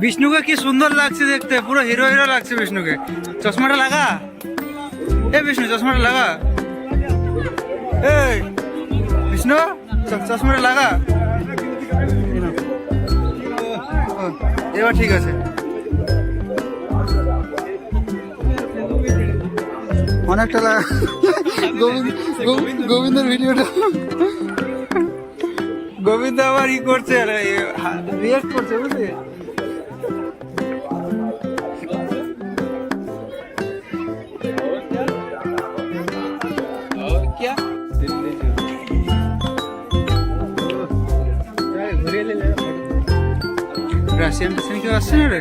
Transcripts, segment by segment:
বিষ্ণুকে কি সুন্দর লাগছে দেখতে, পুরো হিরো হিরো লাগছে বিষ্ণুকে। চশমাটা লাগা, এ বিষ্ণু চশমাটা লাগা, এই বিষ্ণু চশমাটা লাগা। এবার ঠিক আছে, অনেকটা লাগা। গোবিন্দের ভিডিওটা গোবিন্দ আবার ই করছে, রিয়াক্ট করছে বুঝলি। রাশিয়ান টেশন কেউ আসছে না রে?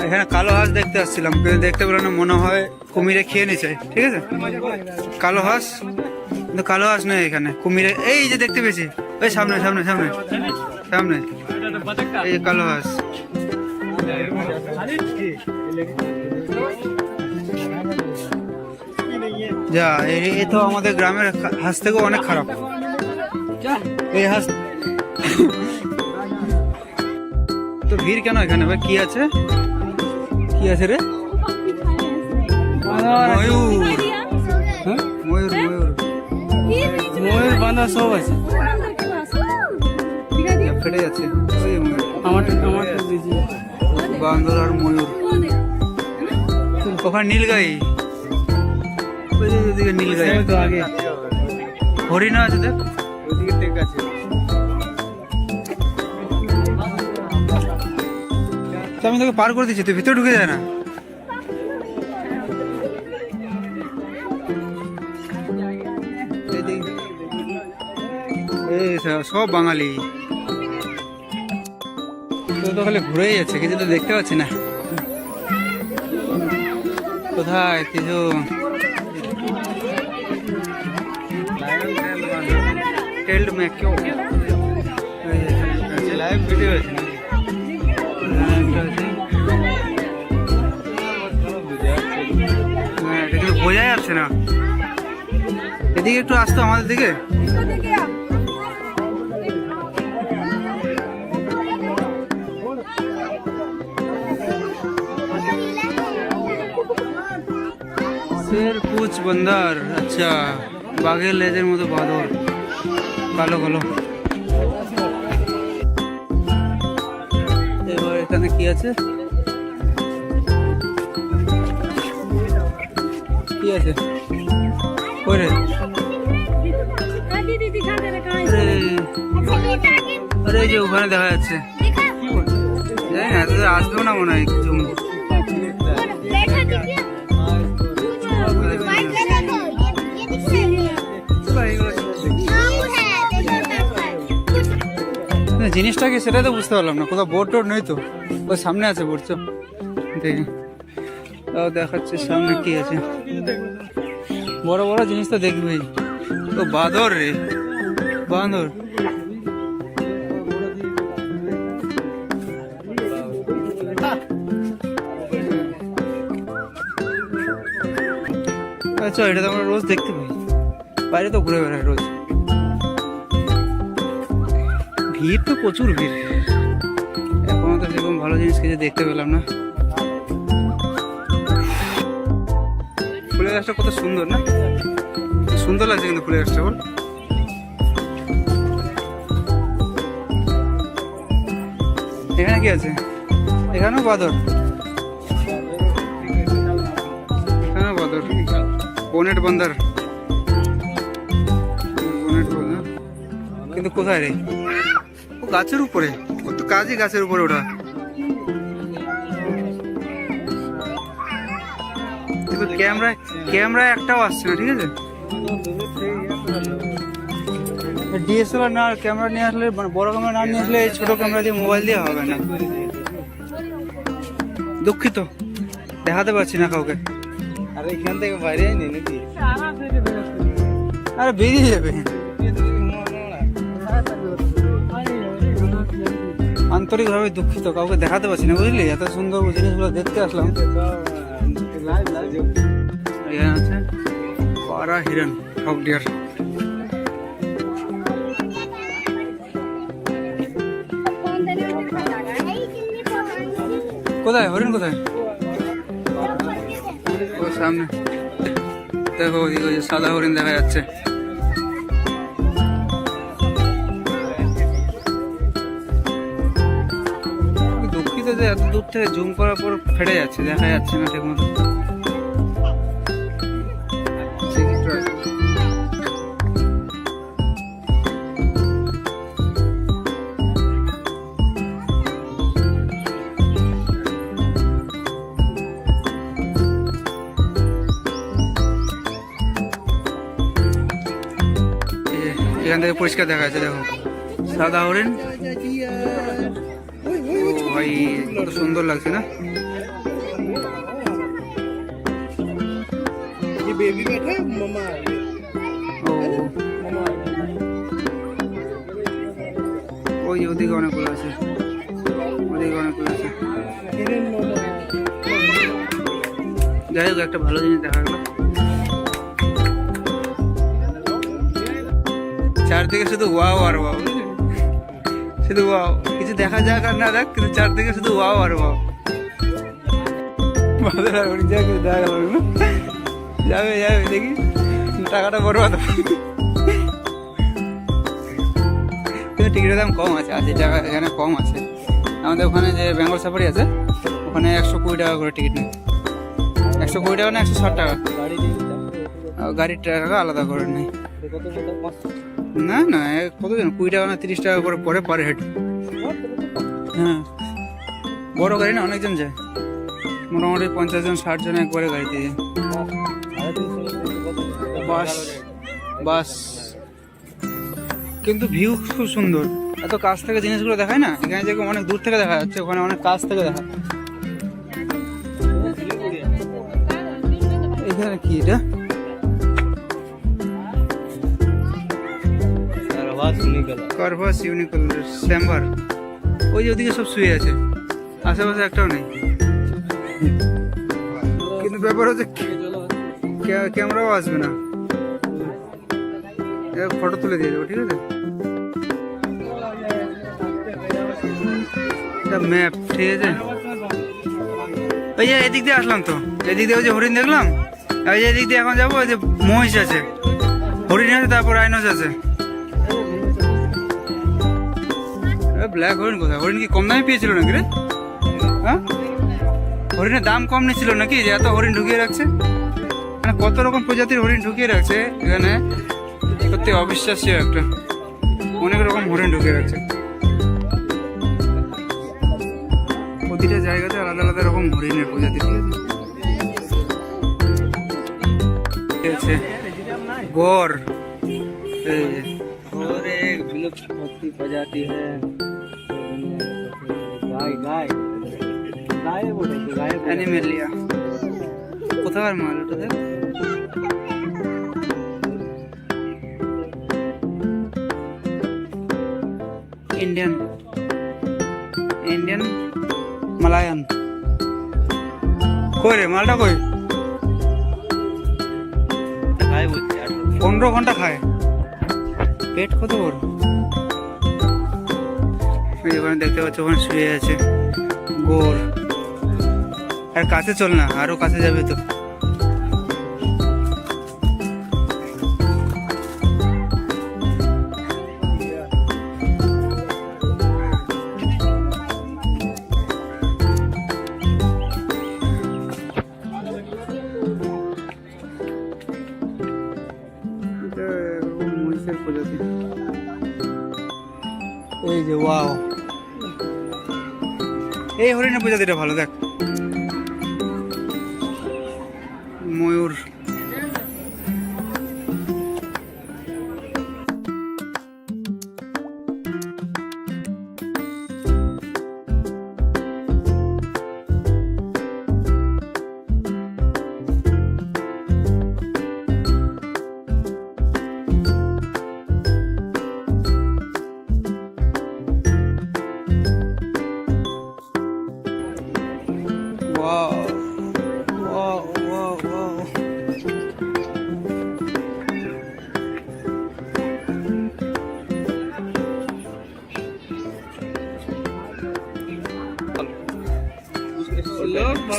এখানে কালো হাঁস দেখতে আসছিলাম, কিন্তু দেখতে পেলাম না, মনে হয় কুমিরে খেয়ে নিছে। ঠিক আছে, কালো হাঁস, কিন্তু কালো হাঁস নয় এখানে, কুমিরে। এই যে দেখতে পেয়েছি, ওই সামনে সামনে সামনে সামনে, এই কালো হাঁস। যা, এই তো আমাদের গ্রামের হাঁস থেকেও অনেক খারাপ এই হাঁস। তো ভিড় কেন এখানে ভাই? কি আছে, কি আছে রে? ময়ূর, ময়ূর ময়ূর ময়ূর বাঁধা সব আছে, ফেটে যাচ্ছে। বান্দর আর ময়ূর, ওখানে নীলগাই, ওইদিকে নীলগাই তো আগে, হরিণা আছে দেখ ওইদিকে, ঠিক আছে। আমি তোকে পার করে দিচ্ছি, তুই ভিতরে ঢুকে যায় না। সব বাঙালি তো খালি ঘুরেই যাচ্ছে, কিছু তো দেখতে পাচ্ছি না কোথায় কিছু। টেল্ড মে কেউ লাইভ ভিডিও আছে না? বোঝা যাচ্ছে না, এদিকে একটু আসতো আমাদের দিকে। শের পুছ বন্দর, আচ্ছা, বাঘের লেজের মতো বাঁদর, কালো কালো। এবার এখানে কি আছে, কি আছে ওরে? আরে যে ওখানে দেখা যাচ্ছে, জানি না এত আসবেও না মনে হয় কিছু। জিনিসটা কি সেটাই তো বুঝতে পারলাম না, কোথাও বোর্ড টোর্ড নেই তো। ওই সামনে আছে বোর্ড, চো দেখি, তাও দেখাচ্ছে সামনে কি আছে। বড় বড় জিনিস তো দেখবি। তো বাঁদর রে, বাঁদর। আচ্ছা, এটা তো আমরা রোজ দেখতে পাই, বাইরে তো ঘুরে বেড়ায় রোজ। ভিড় তো প্রচুর ভিড়, এখনো তো সেরকম ভালো জিনিস কিছু দেখতে পেলাম না। ফুলের গাছটা কত সুন্দর না, সুন্দর লাগছে কিন্তু ফুলের গাছটা। বল, এখানে কি আছে? এখানেও বাঁদর, এখানেও বাঁদর, বনেট বান্দর, বনেট বান্দর। কিন্তু কোথায় রে? ও গাছের উপরে, কত কাজই গাছের উপরে ওঠা। ক্যামেরায় একটাও আসছে না, ঠিক আছে। ডিএসএলআর না ক্যামেরা নিয়ে আসলে, বড় ক্যামেরা না নিয়ে আসলে ছোট ক্যামেরা দিয়ে, মোবাইল দিয়ে হবে না। দুঃখিত, দেখাতে পারছি না কাউকে। আরে এখান থেকে বাইরে নেই নাকি? আরে বেরিয়ে যাবে। আন্তরিকভাবে দুঃখিত, কাউকে দেখাতে পারছি না বুঝলি, এত সুন্দর জিনিসগুলো দেখতে আসলাম। এখানে আছে পাড়া হিরণ, হক ডিয়ার। কোথায় হরিণ, কোথায়? ও সামনে দেখো, ওদিকে ওই যে সাদা হরিণ দেখা যাচ্ছে। দুঃখিত যে এত দূর থেকে জুম করার পর ফেটে যাচ্ছে, দেখা যাচ্ছে না ঠিক মতো। এখান থেকে পরিষ্কার দেখা যাচ্ছে, দেখো সাদা হরিণ। ও ভাই কত সুন্দর লাগছে না? ওই ওদিকে অনেকগুলো আছে, ওদিকে অনেকগুলো আছে। যাই হোক, একটা ভালো জিনিস দেখা গেল। চারদিকে শুধু ওয়াও আর ওয়াও, শুধু ওয়াও, কিছু দেখা যাক আর না দেখ, কিন্তু চারদিকে শুধু ওয়াও আর ওয়াও। যাবে যাবে দেখি, টাকাটা বরবাদ। কিন্তু টিকিটের দাম কম আছে, 80 টাকা এখানে কম আছে। আমাদের ওখানে যে বেঙ্গল সাফারি আছে, ওখানে 120 টাকা করে টিকিট নেই। 120 টাকা না 160 টাকা, গাড়ির টাকা আলাদা করে নেই। না না, কতজন 20 টাকা না 30 টাকা করে পরে পার হেড। হ্যাঁ, বড় গাড়ি না, অনেকজন যায়, মোটামুটি 50 জন 60 জন একবারে গাড়িতে যায়। বাস বাস, কিন্তু ভিউ খুব সুন্দর। এত কাছ থেকে জিনিসগুলো দেখায় না, এখানে যেরকম অনেক দূর থেকে দেখা যাচ্ছে, ওখানে অনেক কাছ থেকে দেখা। এখানে কি এটা? কারভাস ইউনিকল চেম্বার। ওই যে ওদিকে সব শুয়ে আছে, আশেপাশে একটাও নেই। কিন্তু ব্যাপার হচ্ছে ক্যামেরাও আসবে না, ফটো তুলে দিয়ে দেবো, ঠিক আছে? এটা ম্যাপ, ঠিক আছে? ওই যে এদিক দিয়ে আসলাম তো, এদিক দিয়ে ওই যে হরিণ দেখলাম, ওই যে এদিক দিয়ে এখন যাবো। ওই যে মহিষ আছে, হরিণ আছে, তারপর রাইনোস আছে। ব্ল্যাক হরিণ কোথায়? হরিণ কি কম দামে পেয়েছিল নাকি রে? হ্যাঁ, হরিণের দাম কম নিচ্ছিল নাকি, যে এত হরিণ ঢুকিয়ে রাখছে? মানে কত রকম প্রজাতির হরিণ ঢুকিয়ে রাখছে এখানে, সত্যি অবিশ্বাস্য একটা। অনেক রকম হরিণ ঢুকিয়ে রাখছে, প্রতিটা জায়গাতে আলাদা আলাদা রকম হরিণের প্রজাতি, ঠিক আছে? গড়, প্রজাতি অ্যানিমেলিয়া। কোথাকার মাল ওটা দেখ? Indian, Indian Malayan. কই রে মালটা, কই? 15 ঘন্টা খায়, পেট কত বড়। ওখানে দেখতে পাচ্ছ, ওখানে শুয়ে আছে গোর। আর কাছে চল না, আরো কাছে যাবে তো। মহিষের প্রজাতি, এই যে ওয়াও, এই হরিণের প্রজাতিটা ভালো, দেখ ময়ূর।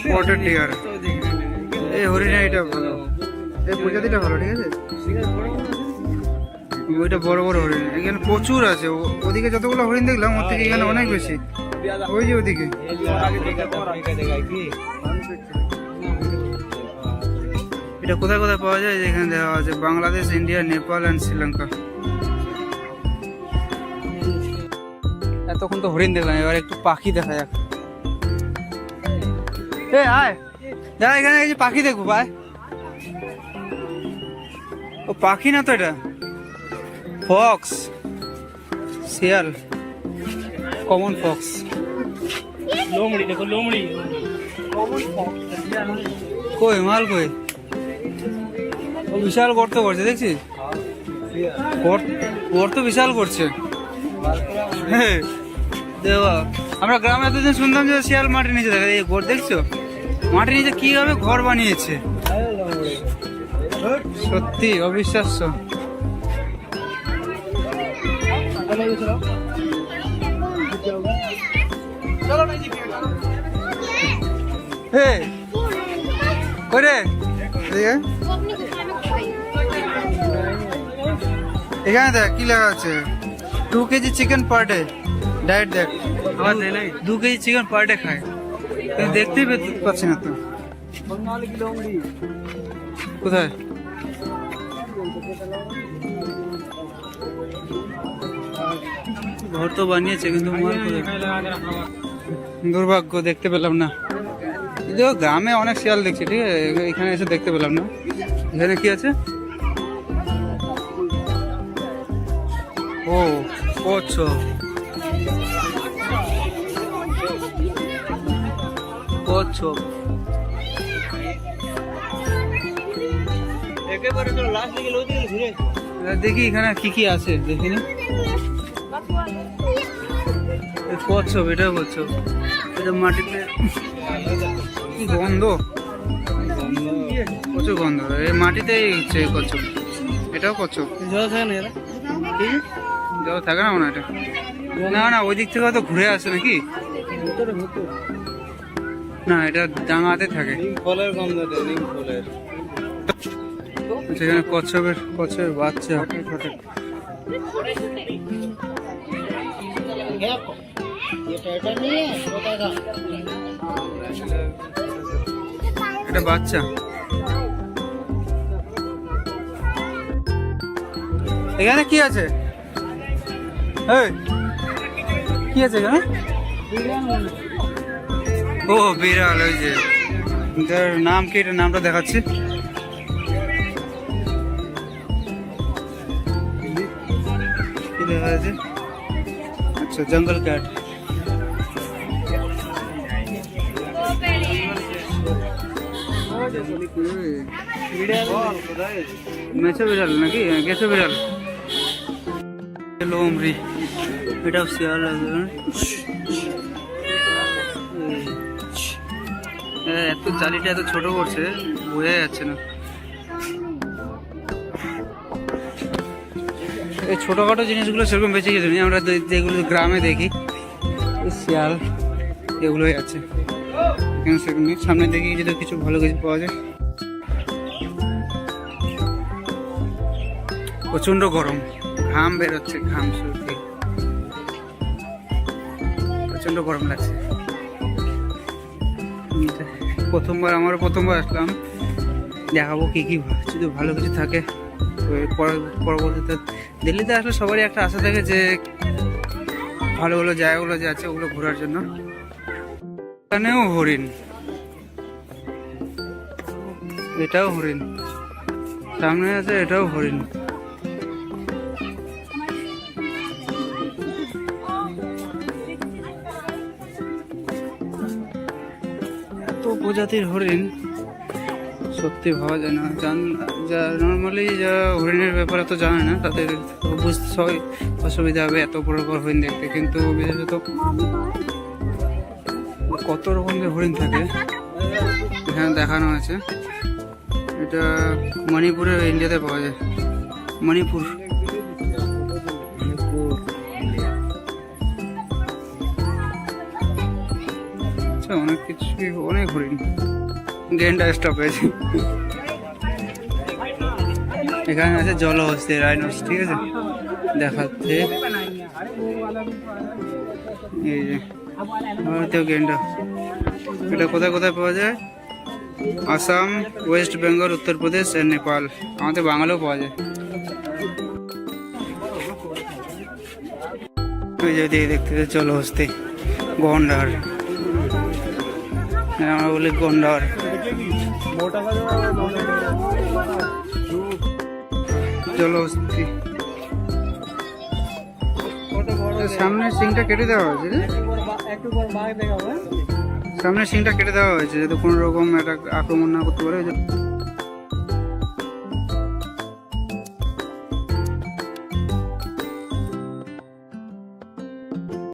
Spotted deer. এই হরিণের এটা ভালো, এই প্রজাতিটা ভালো, ঠিক আছে। ওইটা বড় বড় হরিণ, এখানে প্রচুর আছে। ওদিকে যতগুলো হরিণ দেখলাম ওর থেকে এখানে অনেক বেশি। ওই যে ওদিকে এটা কোথায় কোথায় পাওয়া যায়, এখানে দেওয়া আছে বাংলাদেশ, ইন্ডিয়া, নেপাল অ্যান্ড শ্রীলঙ্কা। এতক্ষণ তো হরিণ দেখলাম, এবার একটু পাখি দেখা যাক। এ আয় যা, এখানে এই যে পাখি দেখবো ভাই। ও পাখি না তো, এটা ফক্স, শিয়াল, কমন ফক্স। লোমড়ি দেখো, লোমড়ি কই মাল কই? ও বিশাল গর্ত করছে দেখছিস, গর্ত বিশাল করছে। দেবা, আমরা গ্রামে এতদিন শুনতাম যে শিয়াল মাটির নিচে থাকে, এই ঘর দেখছো মাটির নিচে কিভাবে ঘর বানিয়েছে, সত্যি অবিশ্বাস্য। হে করে এখানে দেখ কি লেখা আছে, 2 KG chicken per day diet. দেখ 2 কেজি চিকেন পার ডে খায়, কিন্তু দেখতেই পাচ্ছি না তো কোথায়। ঘর তো বানিয়েছে কিন্তু দুর্ভাগ্য দেখতে পেলাম না। দেখো গ্রামে অনেক শিয়াল দেখছি, ঠিক আছে, এখানে এসে দেখতে পেলাম না। এখানে কি আছে? ও কচ্ছপ, কচ্ছপ দেখি এখানে কি কি আছে দেখিনি। কচ্ছপ, এটাও কচ্ছপ, এটা মাটিতে কি গন্ধ, প্রচুর গন্ধ, এই মাটিতেই হচ্ছে কচ্ছপ। এটাও কচ্ছপ, জল থাকে না মনে হয় এটা। না না, ওই দিক থেকে হয়তো ঘুরে আসে নাকি, না এটা ডাঙাতে থাকে। সেখানে কচ্ছপের বাচ্চা। এটা বাচ্চা। এখানে কি আছে? কি আছে এখানে? ও বিড়াল, ওই যে এটার নাম কি, এটার নামটা দেখাচ্ছি। কি দেখা যাচ্ছে? আচ্ছা, জঙ্গল ক্যাট। মেছো বিড়াল নাকি গেছো বিড়াল? লোমড়ি, এটাও শিয়াল আছে। এত জালিটা এত ছোট করছে বোঝা যাচ্ছে না। এই ছোটখাটো জিনিসগুলো সেরকম বেঁচে গেছে, আমরা যেগুলো গ্রামে দেখি, শিয়াল এগুলোই আছে। এখানে সেখানে সামনে দেখি যদি কিছু ভালো কিছু পাওয়া যায়। প্রচন্ড গরম, ঘাম বেরোচ্ছে, ঘাম শুকিয়ে প্রচন্ড গরম লাগছে। আমারও প্রথমবার আসলাম, দেখাবো কি কি যদি ভালো কিছু থাকে। পরবর্তীতে দিল্লিতে আসলে সবারই একটা আশা থাকে যে ভালো ভালো জায়গাগুলো যে আছে ওগুলো ঘোরার জন্য। এখানেও হরিণ, এটাও হরিণ, সামনে আছে এটাও হরিণ। এত প্রজাতির হরিণ সত্যি ভাবা যায় না। যা নর্মালি যারা হরিণের ব্যাপারে তো জানে না তাদের বুঝতে সবাই অসুবিধা হবে এত বড় বড় হরিণ দেখতে, কিন্তু বিশেষত কত রকমের হরিণ থাকে এখানে দেখানো আছে। এটা মণিপুরে, ইন্ডিয়াতে পাওয়া যায়, মণিপুর। আছে অনেক কিছু, অনেক হরিণ। গেন্ডা স্টপেজ, এখানে আছে জলহস্তি রাইনোস, ঠিক আছে দেখাচ্ছে। এই যে ভারতীয় গেন্ডা, এটা কোথায় কোথায় পাওয়া যায়? আসাম, ওয়েস্ট বেঙ্গল, উত্তরপ্রদেশ আর নেপাল। আমাদের বাঙালিও পাওয়া যায়। ওই যে দেখতে জলহস্তি, গন্ডার, আমরা বলি গন্ডার। জলহস্তি, সামনের সিংটা কেটে দেওয়া হয়েছে রে। সামনের সিংটা কেটে দেওয়া হয়েছে যাতে কোনো রকম একটা আক্রমণ না করতে পারে।